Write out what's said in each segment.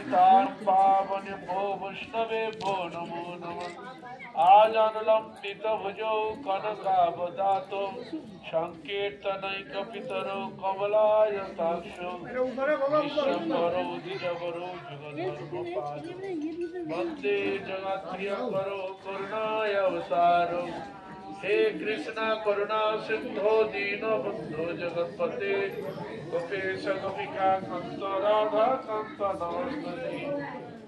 पतितां पावनेभ्यो वैष्णवेभ्यो नमो नमः। आजानुलम्बितभुजौ कनकावदातो संकीर्तनैकपितरो कमलायताक्षो विश्वम्भरो द्विजवरो जगद्धर्मपालो वन्दे जगत्प्रियकरो करुणाय अवतारो। हे कृष्णा करुणा सिंधो दीनबन्धो जगत्पते गोपेश गोपिका कांत राधा कांत नमस्ते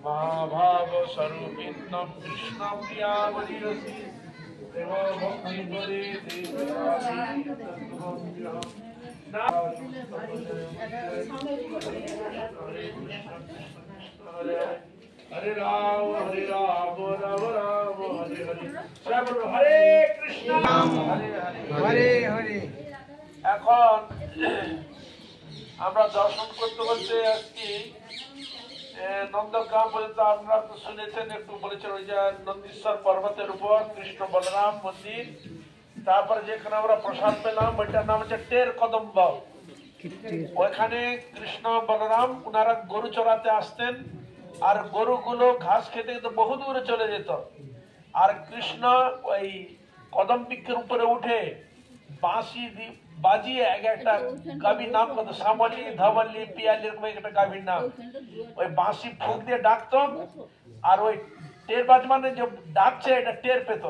महाभाव स्वरूपिणं कृष्णं प्रियावरीरसि देव भक्ति करे हरे राम राम राम हरे हरे सब हरे कृष्ण हरे हरे। এখন আমরা দর্শন করতে করতে আসছি নন্দগ্রাম পর্যন্ত। আপনারা তো শুনেছেন, একটু বলেছেন ওই যে নন্দীশ্বর পর্বতের উপর কৃষ্ণ বলরাম মন্দির। তারপরে যেখানে আমরা প্রসাদ পেলাম ওইটার নাম হচ্ছে টের কদম্ব। ওইখানে কৃষ্ণ বলরাম ওনারা গরু চড়াতে আসতেন, আর গরুগুলো ঘাস খেতে খেতে বহু দূরে চলে যেত। আর কৃষ্ণ ওই কদম বৃক্ষের উপরে উঠে বাঁশি বাজিয়ে একটা গাভীর নাম কত শ্যামলি ধবলি পিয়ালি এরকম একটা গাভীর নাম, ওই বাঁশি ফুঁক দিয়ে ডাকতো। আর ওই টের বাজমানে যে ডাকছে এটা টের পেত,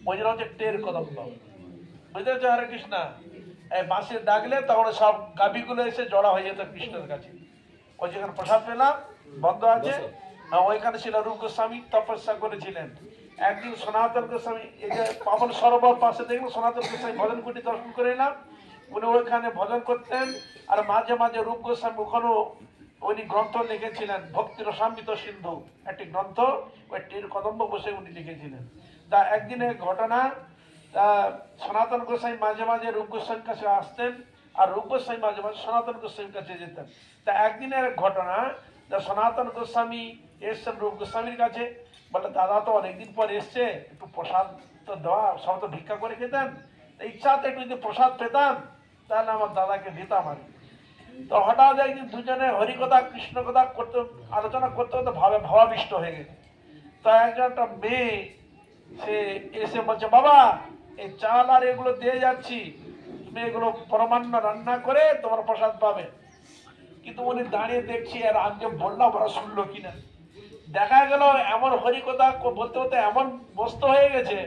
ওই জন্য হচ্ছে টের কদম। বুঝতে পারছো হরে কৃষ্ণ? এই বাঁশি ডাকলে তখন সব গাভীগুলো এসে জড়া হয়ে যেত কৃষ্ণের কাছে। ওই যেখানে প্রসাদ পেলাম বন্ধ আছে, ওইখানে ছিল রূপ গোস্বামী তপস্যা করেছিলেন। একদিন সনাতন গোস্বামী এই যে পাবন সরোবর পাশে দেখলো, সনাতন গোস্বামী ভজন কুটি দর্শন করে এলাম। উনি ওইখানে ভজন করতেন, আর মাঝে মাঝে রূপ গোস্বামী ওখানেও উনি গ্রন্থ লিখেছিলেন, ভক্তি রসামৃত সিন্ধু একটি গ্রন্থ, ওই টের কদম্ব বসে উনি লিখেছিলেন। তা একদিনের ঘটনা, সনাতন গোস্বামী মাঝে মাঝে রূপ গোস্বামীর কাছে আসতেন, আর রূপ গোস্বামী মাঝে মাঝে সনাতন গোস্বামীর কাছে যেতেন। তা একদিনের ঘটনা, সনাতন গোস্বামী এসছেন রূপ গোস্বামীর কাছে, বলে দাদা তো অনেকদিন পর এসছে, একটু প্রসাদ তো দেওয়া, সব তো ভিক্ষা করে খেতেন, ইচ্ছাতে একটু যদি প্রসাদ পেতাম তাহলে আমার দাদাকে দিতাম আর। তো হঠাৎ একদিন দুজনে হরিকথা কৃষ্ণ কথা করতে আলোচনা করতে করতে ভাবাবিষ্ট হয়ে গেছে। তো একটা মেয়ে সে এসে বলছে, বাবা এই চাল আর এগুলো দিয়ে যাচ্ছি, তুমি এগুলো পরমান্ন রান্না করে তোমার প্রসাদ পাবে। কিন্তু উনি দাঁড়িয়ে দেখছি, আর আমি যে বললাম ওরা শুনলো কিনা। দেখা গেল এমন হরিকথা বলতে বলতে এমন ব্যস্ত হয়ে গেছে,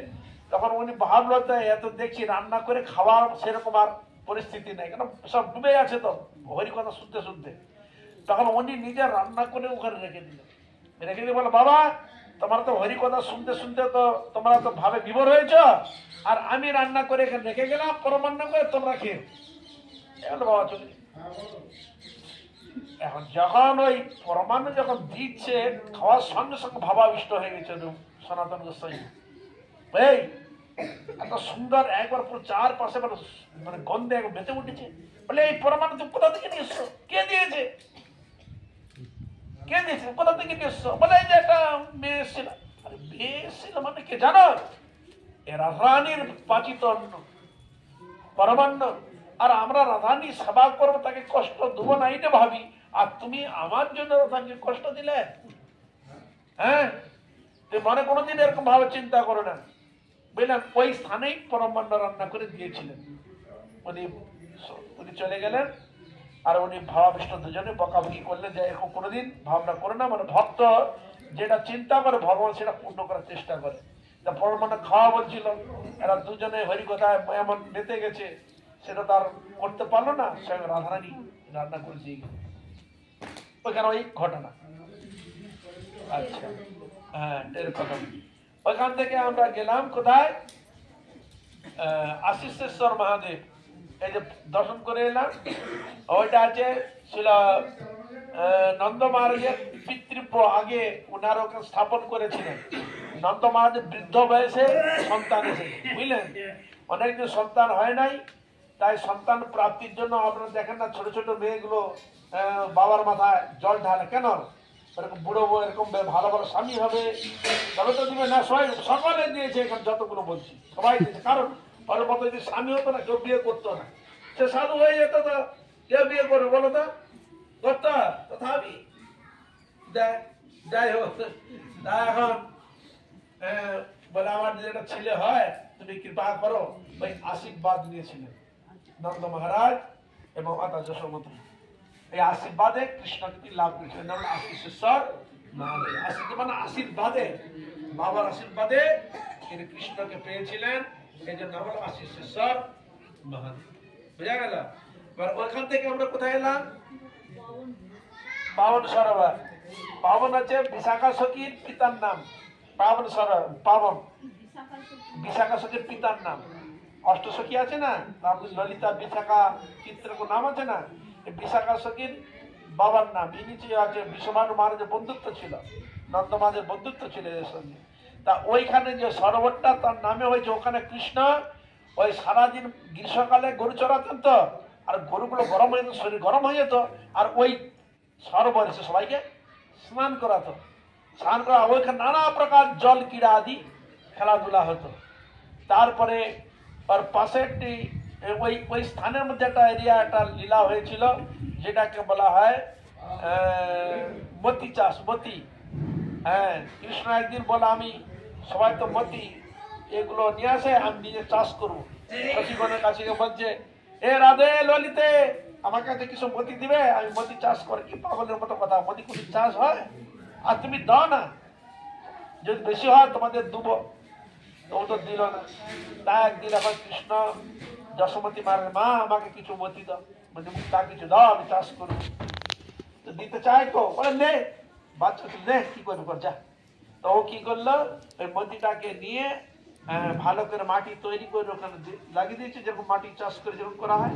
তখন উনি ভাবলো এত দেখছি রান্না করে খাওয়ার সেরকম আর পরিস্থিতি নেই, কেন সব ডুবে আছে তো হরিকথা শুনতে শুনতে। তখন উনি নিজে রান্না করে ওখানে রেখে দিয়ে বলে, বাবা তোমরা তো হরিকথা শুনতে শুনতে তো তোমরা তো ভাবে বিভোর হয়েছ, আর আমি রান্না করে এখানে রেখে গেলাম পরমান্ন করে, তোমরা খেয়ে বাবা চলে। এখন যখন ওই পরমাণু যখন দিচ্ছে, খাওয়ার সঙ্গে সঙ্গে ভাবাবিষ্ট হয়ে গেছে সনাতন গোস্বামী। এই এত সুন্দর একবার পুরো চারপাশে মানে গন্ধে একবার বেঁচে উঠেছে। বলে এই পরমাণু তুমি কোথা থেকে নিয়ে এসছো? কে দিয়েছে? কে দিয়েছে? কোথা থেকে নিয়ে এসছো? বলে এই যে একটা মেয়ে এসেছিল। আরে মেয়ে এসেছিল মানে কে জানো? এরা রানীর পাচিত অন্ন পরমান্ন, আর আমরা রাধানি সেবা করবো, তাকে কষ্ট দেবো না এটা ভাবি, আর তুমি আমার জন্য রাধাকে কষ্ট দিলে? হ্যাঁ, তুমি মনে কোনোদিন এরকম ভাবে চিন্তা করো না। বুঝলেন? ওই স্থানেই পরমান্ন রান্না করে দিয়েছিলেন। উনি চলে গেলেন, আর উনি ভাবাবিষ্ট দুজনে বকাবকি করলেন যে এরকম কোনোদিন ভাবনা করে না, মানে ভক্ত যেটা চিন্তা করে ভগবান সেটা পূর্ণ করার চেষ্টা করে। পরমান্ন খাওয়া বলছিল, এরা দুজনে হরিকথায় এমন মেতে গেছে, সেটা তার করতে পারলো না, স্বয়ং রাধারানী রান্না করে দিয়ে গেল। ওইখানে ওই ঘটনা। আচ্ছা, হ্যাঁ টের কদম। ওইখান থেকে আমরা গেলাম কোথায়? আশিসেশ্বর মহাদেব, এই যে দর্শন করে এলাম। ওইটা আছে ছিল নন্দ মহারাজের পিতৃব্য, আগে ওনার ওকে স্থাপন করেছিলেন। নন্দ মহারাজ বৃদ্ধ বয়সে সন্তান এসেছে, বুঝলেন? অনেকদিন সন্তান হয় নাই, তাই সন্তান প্রাপ্তির জন্য আপনারা দেখেন না ছোট ছোট মেয়েগুলো বাবার মাথায় জল ঢালে। কেন? এরকম বুড়ো এরকম ভালো ভালো স্বামী হবে তবে তো দিবে না। সবাই সকলে দিয়েছে, এখানে যতগুলো বলছি সবাই দিয়েছে। কারণ ওর মতো যদি স্বামী হতো না, কেউ বিয়ে করতো না। সে সাধু হয়ে যেত, তো কে বিয়ে করবে বলো তো? করতো তথাপি দেয়। যাই হোক, তা এখন বলে আমার যেটা ছেলে হয় তুমি কৃপা করো, ওই আশীর্বাদ নিয়েছিলেন নন্দ মহারাজ এবং মাতা যশোমতী। এই আশীর্বাদে কৃষ্ণকে লাভ করেছিলেন, আশীষেশ্বর মহাদেব। আশীর্বাদ মানে আশীর্বাদে, বাবার আশীর্বাদে তিনি কৃষ্ণকে পেয়েছিলেন, এই জন্য হলো আশীষেশ্বর মহাদেব। বুঝা গেল? এবার ওইখান থেকে আমরা কোথায় এলাম? পাবন সরোবর। পাবন হচ্ছে বিশাখা সখীর পিতার নাম। পাবন সরোবর, পাবন বিশাখা সখীর পিতার নাম। অষ্টসখী আছে না, ললিতা, বিশাখা, চিত্রকূট নাম আছে না, বিশাখা সখীর বাবার নাম। ইনি আছে বিশ্বভানু মহারাজের বন্ধুত্ব ছিল, নন্দ মহারাজের বন্ধুত্ব ছিল এর সঙ্গে। তা ওইখানে যে সরোবরটা তার নামে হয়েছে, ওখানে কৃষ্ণ ওই সারাদিন গ্রীষ্মকালে গরু চড়াতেন তো, আর গরুগুলো গরম হয়ে যেত, শরীর গরম হয়ে যেত, আর ওই সরোবরে সে সবাইকে স্নান করাতো। স্নান করা ওইখানে নানা প্রকার জল ক্রীড়া আদি খেলাধুলা হতো। তারপরে ওর পাশে একটি ওই স্থানের মধ্যে একটা এরিয়া, একটা লীলা হয়েছিল যেটাকে বলা হয় মতি চাষ। মতি, হ্যাঁ, কৃষ্ণ একদিন বলে আমি সবাই তো মতি এগুলো নিয়ে আসে, আমি নিজে চাষ করবো। সখীগণের কাছে বলছে, এ রাধে ললিতে আমার কাছে কিছু মতি দিবে, আমি মতি চাষ করি। কি পাগলের মতো কথা, মতি কোনো চাষ হয়? আর তুমি দাও না, যদি বেশি হয় তোমাদের দেবো। ও তো দিল না। তা একদিন এখন কৃষ্ণ যশোমতী মারেন, মা আমাকে কিছু মতি দাও। মানে তা কিছু দাও, আমি চাষ করবো। তো দিতে চায় তো, বলে নে বাচ্চা, তুই নে, কি করবি কর, যা। তো ও কি করলো, ওই মতিটাকে নিয়ে ভালো করে মাটি তৈরি করে ওখানে লাগিয়ে দিয়েছে, যেরকম মাটি চাষ করে যেরকম করা হয়,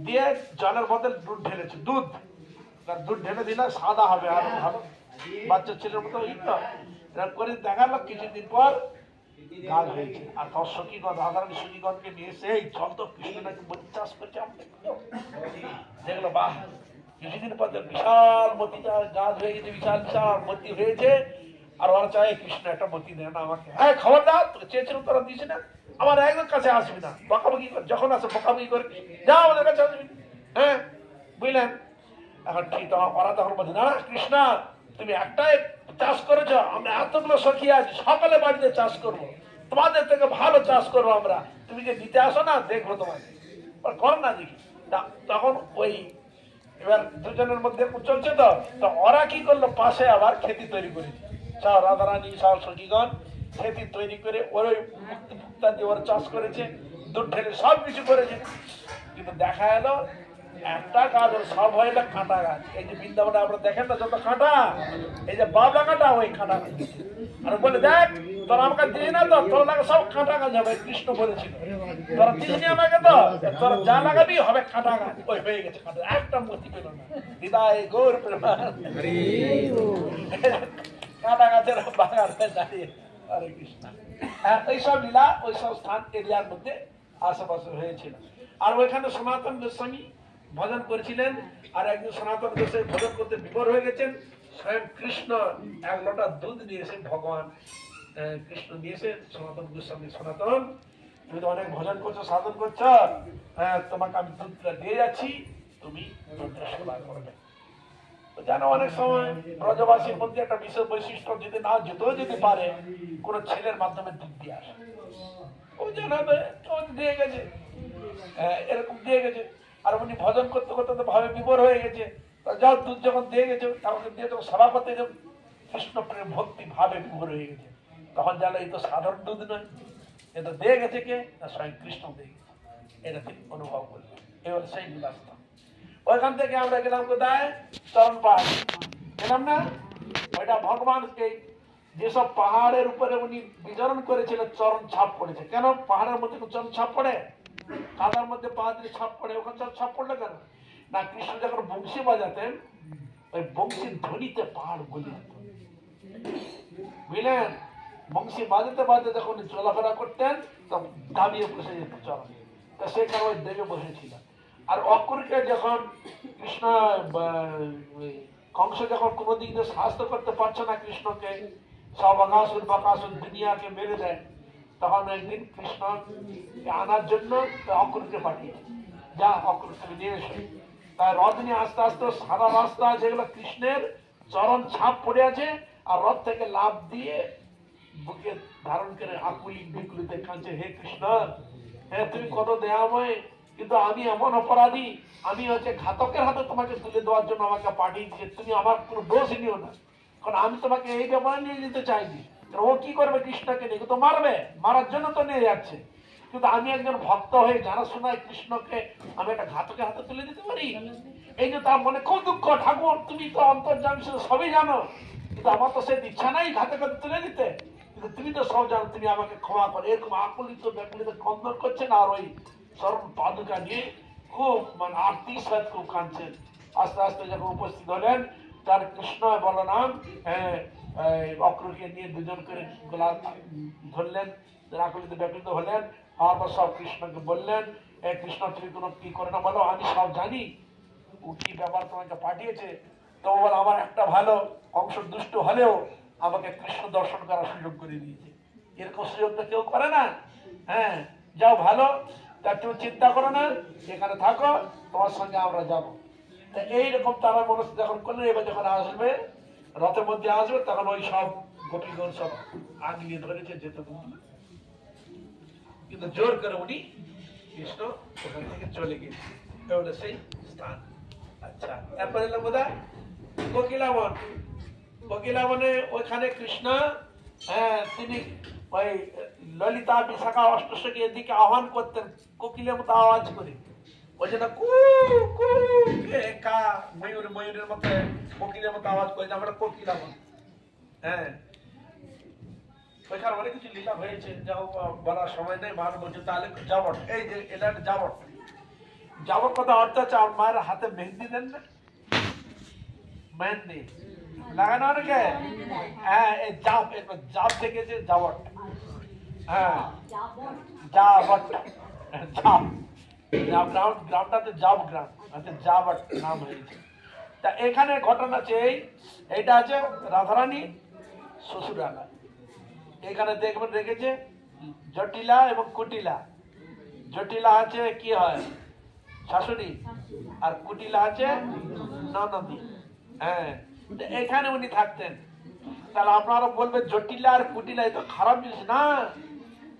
দিয়ে জলের বদলে দুধ ঢেলেছে। দুধ ঢেলে দিলে সাদা হবে, আর ভালো বাচ্চা ছেলের মতো এরকম করে দেখালো। কিছুদিন পর গাছ হয়েছে। আর তোর সখীগণ, রাধারানী সখীগণকে নিয়ে সেই চল তো কৃষ্ণ নাকি মতি চাষ করছে, দেখলো বাহ, কিছুদিন পর বিশাল মতি গাছ হয়ে গেছে, বিশাল বিশাল মতি হয়েছে। আর ওরা চায় কৃষ্ণ একটা মতি দেয় না আমাকে। হ্যাঁ, খবরদার, তোকে চেয়েছিলাম তোরা দিস না, আমার একদম কাছে আসবি না, বকাবকি করে, যখন আসে বকাবকি করে, যা আমাদের কাছে আসবি। হ্যাঁ, বুঝলেন? এখন ঠিক ওরা তখন বলছে, না কৃষ্ণ তুমি একটাই চাষ করেছো, আমরা এতগুলো সখী আছি, সকালে বাড়িতে চাষ করবো, তোমাদের থেকে ভালো চাষ করবো আমরা, তুমি যে দিতে আসো না, দেখবো তোমাকে, কর না দেখি। তখন ওই এবার দুজনের মধ্যে চলছে তো, ওরা কি করলো, পাশে আবার খেতি তৈরি করেছে। সব রাধারানী সব সখীগণ খেতি তৈরি করে ওর মুক্তি মুক্তা দিয়ে ওর চাষ করেছে, দুধ ঢেলে সব কিছু করেছে। কিন্তু দেখা এলো একটা গাছ ওর সব হয়ে গেল কাঁটা গাছ। এই যে বৃন্দাবনে আমরা দেখেন না যত কাঁটা, এই যে বাবলা কাঁটা, ওই কাঁটা গাছ। আর বলে দেখ তোরা আমাকে দিয়ে না তো, তোর লাগে সব কাঁটা গাছ হবে। কৃষ্ণ বলেছিল তোরা দিসনি আমাকে, তো তোরা যা লাগাবি হবে কাঁটা গাছ। ওই হয়ে গেছে কাঁটা, একটা মতি পেল না। দিদাই গৌর প্রেমান, কাঁটা গাছের বাগান দাঁড়িয়ে হরে কৃষ্ণ। এইসব লীলা ওইসব স্থান এরিয়ার মধ্যে আশেপাশে হয়েছিল। আর ওইখানে সনাতন গোস্বামী ভজন করেছিলেন। আর একদিন সনাতন গোস্বামী ভজন করতে বিভোর হয়ে গেছেন। স্বয়ং কৃষ্ণ এক লোটা দুধ নিয়েছেন, ভগবান কৃষ্ণ দিয়েছে সনাতন গোস্বামী, সনাতন তুমি তো অনেক ভজন করছো, সাধন করছো, তোমাকে আমি দুধটা দিয়ে যাচ্ছি, তুমি দুধটা সেবা করবে। জানো অনেক সময় ব্রজবাসীর মধ্যে একটা বিশেষ বৈশিষ্ট্য, যদি না যেতেও যদি পারে, কোন ছেলের মাধ্যমে দুধ দিয়ে আসে। ও জানাবে দিয়ে গেছে, এরকম দিয়ে গেছে। আর উনি ভজন করতে করতে তো ভাবে বিভোর হয়ে গেছে। যাও দুধ যখন দিয়ে গেছে, তখন দিয়ে যখন সভা করতে কৃষ্ণ প্রেম ভক্তি ভাবে বিভোর হয়ে গেছে, তখন জানো এই তো সাধারণ দুধ নয়, এটা দিয়ে গেছে কে, স্বয়ং কৃষ্ণ দিয়ে গেছে। এটা তিনি অনুভব করলেন। এবার সেই বিলাসটা। ওইখান থেকে আমরা গেলাম কোথায়, চরণ পাহাড় গেলাম না। ওইটা ভগবানকে যেসব পাহাড়ের উপরে উনি বিচরণ করেছিলেন, চরণ ছাপ পড়েছে। কেন পাহাড়ের মধ্যে চরণ ছাপ পড়ে? কাদার মধ্যে পা দিয়ে ছাপ পড়ে, ওখানে ছাপ পড়লো কেন না? কৃষ্ণ যখন বংশী বাজাতেন, ওই বংশীর ধ্বনিতে পাহাড় গলে যেত, বুঝলেন? বংশী বাজাতে বাজাতে যখন চলাফেরা করতেন, তখন দাবিয়ে বসে যেত চরণ। তা সে কারণে ওই দেবে বসেছিল। আর অক্রুরকে যখন কৃষ্ণ কংস যখন কোনো দিক দিয়ে সাহায্য করতে পারছে না কৃষ্ণকে, সব অগাসুর বকাসুর দুনিয়াকে মেরে দেয়, তখন একদিন কৃষ্ণ আনার জন্য অক্রুরকে পাঠিয়েছে, যা অক্রুর তুমি নিয়ে এসো। তাই রথ নিয়ে আস্তে আস্তে সারা রাস্তা যেগুলো কৃষ্ণের চরণ ছাপ পড়ে আছে, আর রথ থেকে লাফ দিয়ে বুকে ধারণ করে আকুলি বিকুলিতে কাঁদছে, হে কৃষ্ণ, হ্যাঁ তুমি কত দয়াময়, কিন্তু আমি এমন অপরাধী, আমি হচ্ছে ঘাতকের হাতে তোমাকে তুলে দেওয়ার জন্য আমাকে পাঠিয়ে দিয়েছে, তুমি আমার কোনো দোষ নিও না, কারণ আমি তোমাকে এই ব্যাপারে নিয়ে যেতে চাইনি। ও কি করবে কৃষ্ণকে নিয়ে? তো মারবে, মারার জন্য তো নিয়ে যাচ্ছে, কিন্তু আমি একজন ভক্ত হয়ে জানা শোনায় কৃষ্ণকে আমি একটা ঘাতকের হাতে তুলে দিতে পারি? এই যে তার মনে খুব দুঃখ, ঠাকুর তুমি তো অন্তর্যামী সবই জানো, কিন্তু আমার তো সে ইচ্ছা নাই ঘাতকের তুলে দিতে, কিন্তু তুমি তো সব জানো, তুমি আমাকে ক্ষমা করো। এরকম আকুলিত ব্যাকুলিত কন্দন করছেন, আর ওই স্বর্ণ পাদুকা নিয়ে খুব মানে আরতি সাথে খুব কাঁদছেন। আস্তে আস্তে যখন উপস্থিত হলেন, তার কৃষ্ণ বলরাম অক্রকে নিয়ে দুজন করে গোলা ধরলেন, আকুলিত ব্যাকুলিত হলেন, আর সব কৃষ্ণকে বললেন, কৃষ্ণ তুমি কোনো কি করে না বলো, আমি সব জানি, ও কি ব্যাপার তোমাকে পাঠিয়েছে। তো বল আমার একটা ভালো অংশ দুষ্ট হলেও আমাকে কৃষ্ণ দর্শন করার সুযোগ করে দিয়েছে, এরকম সুযোগ তো কেউ করে না। হ্যাঁ যাও ভালো, তা তুমি চিন্তা করো না, এখানে থাকো, তোমার সঙ্গে আমরা যাবো। তা এইরকম তারা মনস্থ যখন করলেন, এবার যখন আসবে রথের মধ্যে আসবে, তখন ওই সব গোপীগণ সব আগলিয়ে ধরেছে, যেতে কিন্তু জোর করে উনি কৃষ্ণ ওখান থেকে চলে গেছে, হলো সেই স্থান। আচ্ছা, এরপরে এলাম বোধহয় কোকিলাবন। কোকিলাবনে ওইখানে কৃষ্ণ তিনি ওই ললিতা বিশাখা অষ্টশকে এদিকে আহ্বান করতেন কোকিলের মতো আওয়াজ করে, ওই জন্য কু কু কা ময়ূর ময়ূরের মতো কোকিলের মতো আওয়াজ করে, আমরা কোকিলাবন। হ্যাঁ ওইখানে অনেক কিছু লীলা হয়েছে, যাও বলার সময় নেই, মা বলছে তাহলে যাবট। এই যে এটা যাবট, যাবট কথা অর্থ হচ্ছে আমার মায়ের হাতে মেহেন্দি দেন না, মেহেন্দি লাগানো অনেকে, হ্যাঁ এই জাব, জাব থেকে যে যাবট, হ্যাঁ যাবট, জাব গ্রামটাতে জাব গ্রাম, যাবট নাম হয়েছে। তা এখানে ঘটনা আছে এইটা আছে রাধারানী শ্বশুরালা। এখানে দেখবেন রেখেছে জটিলা এবং কুটিলা। জটিলা আছে কি হয় শাশুড়ি, আর কুটিলা আছে ননদী। হ্যাঁ এখানে উনি থাকতেন। তাহলে আপনারা বলবেন জটিলা আর কুটিলা এ তো খারাপ জিনিস না,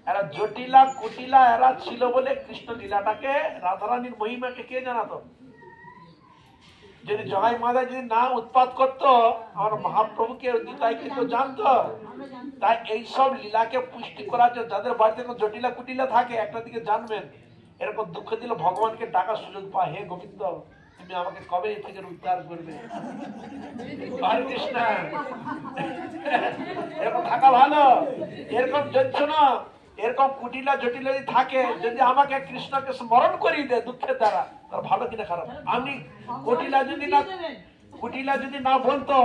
এরা জটিলা কুটিলা এরা ছিল বলে কৃষ্ণ লীলাটাকে রাধারানীর মহিমাকে কে জানাতো? যদি জগাই মাদা যদি না উৎপাত করতো আমার মহাপ্রভুকে নিতাইকে তো জানতো। তাই এইসব লীলাকে পুষ্টি করার জন্য যাদের বাড়িতে জটিলা কুটিলা থাকে, একটা দিকে জানবেন এরকম দুঃখ দিলে ভগবানকে ডাকার সুযোগ পায়, হে গোবিন্দ তুমি আমাকে কবে এ থেকে উদ্ধার করবে, হরে কৃষ্ণ। এরকম থাকা ভালো, এরকম যন্ত্রণা এরকম কুটিলা জটিলা যদি থাকে, যদি আমাকে কৃষ্ণকে স্মরণ করিয়ে দেয় দুঃখের দ্বারা, তার ভালো কিনা খারাপ? আমি কুটিলা যদি না বলতো,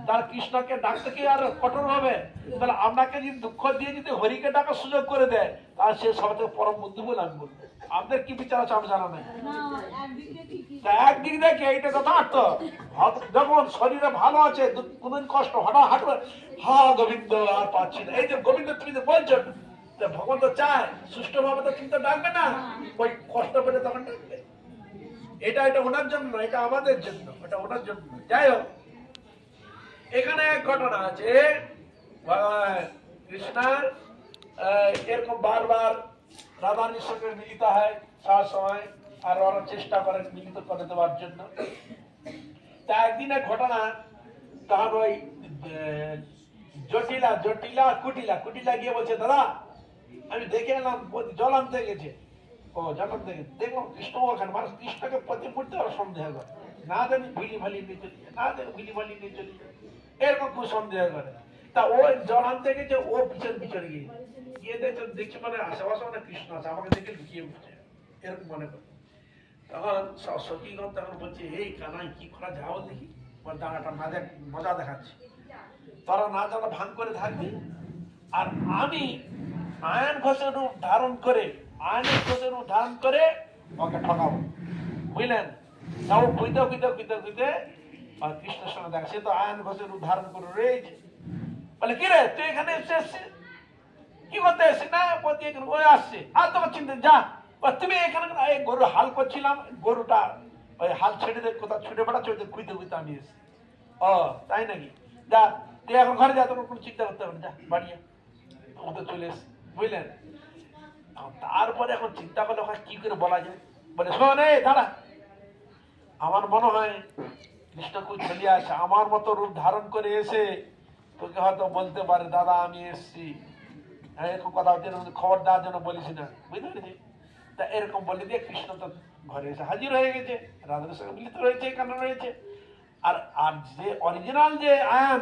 তার কৃষ্ণকে ডাকতে কি আর কঠোর হবে? তাহলে আপনাকে যদি দুঃখ দিয়ে যদি হরিকে ডাকার সুযোগ করে দেয়, তাহলে সে সব থেকে পরম বন্ধু বলে আমি বলবো। আপনাদের কি বিচার আছে আমি জানা নাই। একদিক দেখে এইটা যথার্থ, যখন শরীরে ভালো আছে কোনদিন কষ্ট হঠাৎ হাঁটবে, হা গোবিন্দ আর পাচ্ছি না, এই যে গোবিন্দ তুমি যে বলছেন, ভগবান তো চায় সুষ্ঠু ভাবে তো কিন্তু ডাকবে না, ওই কষ্ট পেলে তখন ডাকবে। এটা ওনার জন্য, এটা আমাদের জন্য, এটা ওনার জন্য। যাই হোক, এখানে এক ঘটনা আছে, কৃষ্ণার এরকম বারবার রাধারানীর সঙ্গে মিলিত হয় সব সময়, আর ওরা চেষ্টা করেন মিলিত করে দেওয়ার জন্য। তা একদিন এক ঘটনা, তখন ওই জটিলা কুটিলা গিয়ে বলছে, দাদা আমি দেখে এলাম জল আনতে গেছে। ও যখন দেখো কৃষ্ণ ওখানে, মানুষ কৃষ্ণকে প্রতি মুহূর্তে ওরা সন্দেহ করে, না জানি ভিলি ভালি নিয়ে চলি, না জানি ভিলি ভালি নিয়ে চলি, এরকম খুব সন্দেহ করে। তা ও জল আনতে গেছে, ও পিছনে গিয়ে দেখছে মানে আশেপাশে মানে কৃষ্ণ আছে, আমাকে দেখে লুকিয়ে উঠছে, এরকম মনে করে। তখন সখীগণ তখন বলছে, এই কানাই কি করা যাও দেখি, দাঁড়াটা মজা দেখাচ্ছে, তারা না জানা ভাঙ করে থাকবে, আর আমি আয়ন ঘোষের রূপ ধারণ করে ওকে ঠকাবো, বুঝলেন? তাও খুঁজতে কৃষ্ণের সঙ্গে দেখা, সে তো আয়ন ঘোষের রূপ ধারণ করে রয়েছে। বলে কি রে তুই এখানে এসে কি করতে এসে? না বলতে ওই আসছে, আর তোমার চিন্তা যা, তুমি এখানে গরু হাল করছিলাম, গরুটা ওই হাল ছেড়ে দিয়ে কোথাও ছুটে বেড়াচ্ছে, খুঁজতে আমি এসেছি। ও তাই নাকি? যা তুই এখন ঘরে যা, তোর কোনো চিন্তা করতে হবে না, যা বাড়িয়া ও তো চলে এসে, বুঝলেন? তারপরে এখন চিন্তা করলে ওখানে কি করে বলা যায়, বলে শোন এই দাঁড়া, আমার মনে হয় কৃষ্ণ কই চলিয়ে আছে, আমার মতো রূপ ধারণ করে এসে তোকে হয়তো বলতে পারে দাদা আমি এসছি, এরকম কথা খবর দেওয়ার জন্য বলিস না, বুঝতে পেরেছি? তা এরকম বলে দিয়ে কৃষ্ণ তো ঘরে এসে হাজির হয়ে গেছে, রাধার সঙ্গে মিলিত রয়েছে, এখানে রয়েছে। আর আর যে অরিজিনাল যে আয়ান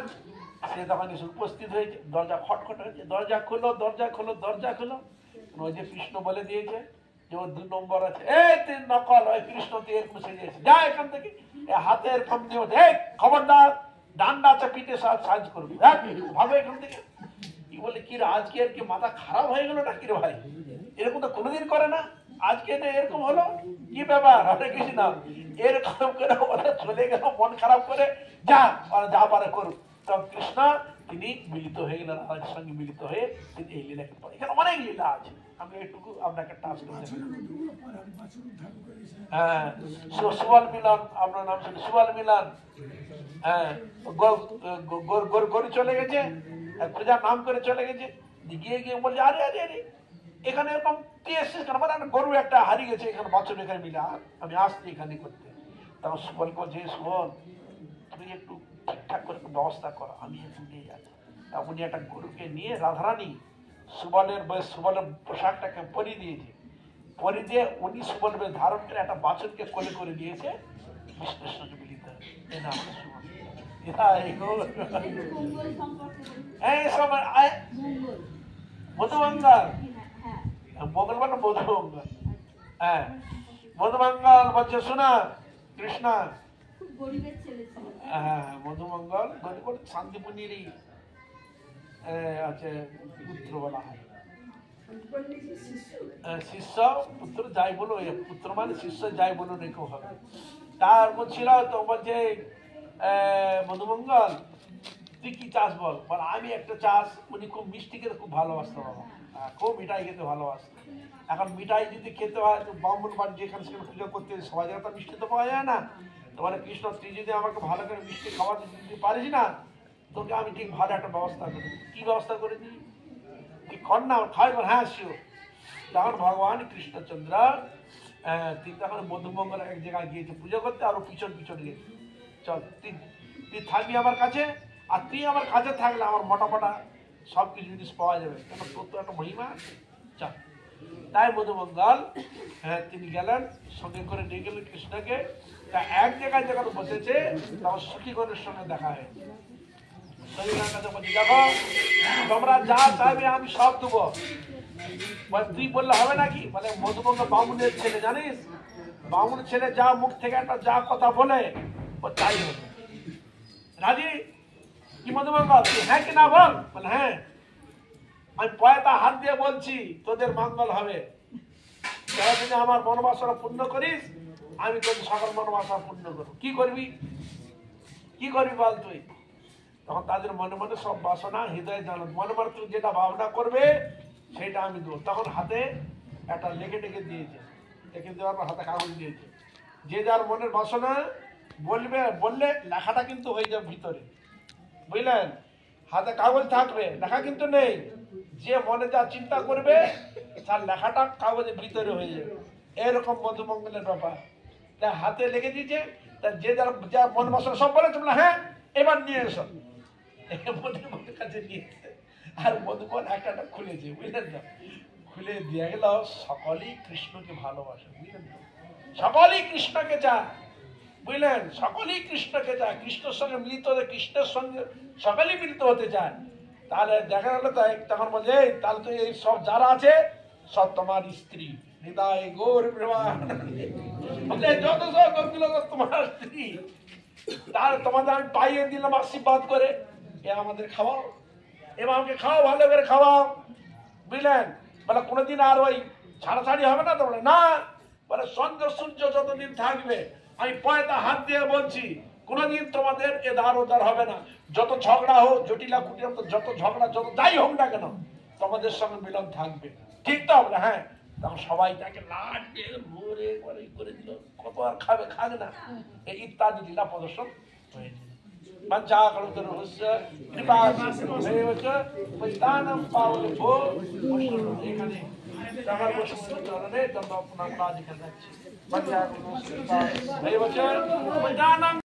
সে তখন এসে উপস্থিত হয়েছে, দরজা খটখট হয়েছে, দরজা খোলো দরজা খোলো দরজা খোলো। ওই যে কৃষ্ণ বলে দিয়েছে যে ওর 2 নম্বর আছে, এই 3 নকল, ওই কৃষ্ণ তুই এরকম সেজেছে, যা এখান থেকে, হাতে এরকম দিয়ে ওঠে, এই খবরদার ডান্ডা চাপিটে সাজ করবি, ভাবে এখান থেকে। কি বলে কি রে, আজকে আর কি মাথা খারাপ হয়ে গেল নাকি রে ভাই, এরকম তো কোনোদিন করে না, আজকে এরকম হলো, কি ব্যাপার? হরে কৃষ্ণ, এরকম করে ওরা চলে গেল মন খারাপ করে, যা ওরা যা পারে করুক। তখন কৃষ্ণ তিনি মিলিত হয়ে গেলেন, রাধার সঙ্গে মিলিত হয়ে তিনি এই লীলা করেন। এখানে অনেক লীলা আছে, আমি একটুকু আপনাকে টাচ করতে পারি। হ্যাঁ, সুবল মিলন, আপনার নাম শুনে সুবল মিলন। হ্যাঁ, গরু চলে গেছে, প্রজার নাম করে চলে গেছে, গিয়ে গিয়ে বলছে আরে আরে আরে এখানে এরকম তুই এসছিস কেন, মানে গরু একটা হারিয়ে গেছে, এখানে বাছুর এখানে মিলে, আমি আসছি এখানে করতে। তখন সুবল বলছে সুবল তুমি একটু ঠিকঠাক করে একটু ব্যবস্থা করো, আমি এখন নিয়ে যাচ্ছি। তা উনি একটা গরুকে নিয়ে রাধারানী সুবলের পোশাকটাকে পরিয়ে দিয়েছে, পরিয়ে দিয়ে উনি সুবল ধারণ করে একটা বাছুরকে কোলে করে দিয়েছে, কৃষ্ণের সঙ্গে মিলিত হয়। এটা আমাদের সুবল, মধুমঙ্গল, মঙ্গলবার না মধুমঙ্গল, হ্যাঁ মধুমঙ্গল বলছে শোনা কৃষ্ণ, হ্যাঁ মধুমঙ্গল শান্তিপুরীরই আছে পুত্র বলা হয়, শিষ্য পুত্র যাই বলো, পুত্র মানে শিষ্য যাই বলো রেখো হবে। তার ছিল তো বলছে মধুমঙ্গল তুই কি চাস বল, বল আমি একটা চাস, উনি খুব মিষ্টি খেতে খুব ভালোবাসতো বাবা, খুব মিঠাই খেতে ভালোবাসতো। এখন মিঠাই যদি খেতে হয় তো ব্রাহ্মণ বাড়ি যেখানে সেখানে পুজো করতে সবাই জায়গায় তো মিষ্টি তো পাওয়া যায় না, তোমার কৃষ্ণ তুই যদি আমাকে ভালো করে মিষ্টি খাবার দিতে পারিস না, তোকে আমি ঠিক ভালো একটা ব্যবস্থা করি। কি ব্যবস্থা করে দিই, তুই কর না খাই, বল হ্যাঁ শিও। তখন ভগবান কৃষ্ণচন্দ্র তিনি তখন মধুমঙ্গল এক জায়গায় গিয়েছে পুজো করতে, আরো পিছন পিছন গিয়েছে, চল তুই থাকবি আমার কাছে, আর তুই আমার কাছে থাকলে আমার মোটা মোটা সব কিছু জিনিস পাওয়া যাবে, কেন তোর তো একটা মহিমা আছে, চল। তাই মধুমঙ্গল তিনি গেলেন, সঙ্গে করে নিয়ে গেলেন কৃষ্ণকে। তা এক জায়গায় যখন বসেছে তখন সখীগণের সঙ্গে দেখা হয়েছে, সখীগণের কাছে বলছি দেখো তোমরা যা চাইবে আমি সব দেবো, তুই বললে হবে নাকি, মানে মধুমঙ্গল বামুনের ছেলে, জানিস বামুনের ছেলে যা মুখ থেকে একটা যা কথা বলে ও তাই হবে। রাজি কি মধুমঙ্গল, তুই হ্যাঁ কি না বল, বলে হ্যাঁ, আমি পয়তা হাত দিয়ে বলছি তোদের মঙ্গল হবে, তোরা যদি আমার মনোবাসনা পূর্ণ করিস আমি তোদের সকল মনোবাসনা পূর্ণ করবো। কি করবি বল তুই? তখন তাদের মনে মনে সব বাসনা হৃদয় জানো, মনে মনে তুই যেটা ভাবনা করবে সেটা আমি দেবো। তখন হাতে একটা লেখে টেকে দিয়েছে, লেখে দেওয়ার পর হাতে কাগজ দিয়েছে, যে যার মনের বাসনা বললে লেখাটা কিন্তু হয়ে যাবে ভিতরে, বুঝলেন? হাতে কাগজ থাকবে, লেখা কিন্তু নেই, যে মনে যা চিন্তা করবে তার লেখাটা কাগজের ভিতরে হয়ে যাবে। এরকম মধুমঙ্গলের ব্যাপার, তার হাতে লেগে দিয়েছে, তার যে যা মন বাসনা সব বলেছে, হ্যাঁ এবার নিয়ে এসো, মধুমঙ্গলের কাছে নিয়ে আর মধুমঙ্গল একটা খুলেছে, বুঝলেন তো? খুলে দিয়ে গেল, সকলেই কৃষ্ণকে ভালোবাসে, বুঝলেন তো? সকলেই কৃষ্ণকে চায়, বুঝলেন? সকলেই কৃষ্ণকে চায়, কৃষ্ণের সঙ্গে মিলিত হতে, কৃষ্ণের সঙ্গে সকলেই মিলিত হতে চায়। তাহলে দেখা গেল তাই, তখন বলছে তাহলে তো এই সব যারা আছে সব তোমার স্ত্রী, হৃদয় গৌর প্রেমানন্দে, যত সব লোকগুলো তোমার স্ত্রী, তার তোমাদের আমি পাইয়ে দিলাম আশীর্বাদ করে, এ আমাদের খাওয়াও, এবার আমাকে খাওয়াও, ভালো করে খাওয়াও, বুঝলেন? বলে কোনোদিন আর ওই ছাড়াছাড়ি হবে না তো? বলে না, বলে চন্দ্র সূর্য যতদিন থাকবে আমি পয়তা হাত দিয়ে বলছি কোনোদিন তোমাদের এধার ওধার হবে না, যত ঝগড়া হোক, জটিলা কুটিলা যত ঝগড়া, যত যাই হোক না কেন তোমাদের সঙ্গে মিলন থাকবে, ঠিক তো? বলে হ্যাঁ। তখন সবাই তাকে লাট দিয়ে ভোরে করে দিল, কত আর খাবে, খাবে না, এই ইত্যাদি লীলা প্রদর্শন হয়েছে। मञ्चाकरुतरुस्य कृपासिन्धुभ्येव च पतितानां पावनेभ्यो वैष्णवेभ्यो এখানে আমার বৈষ্ণব চরণে দণ্ড প্রণাম আদি করছি। মঞ্চাকরুতরুस्य कृपासिन्धुभ्येव च पतितानां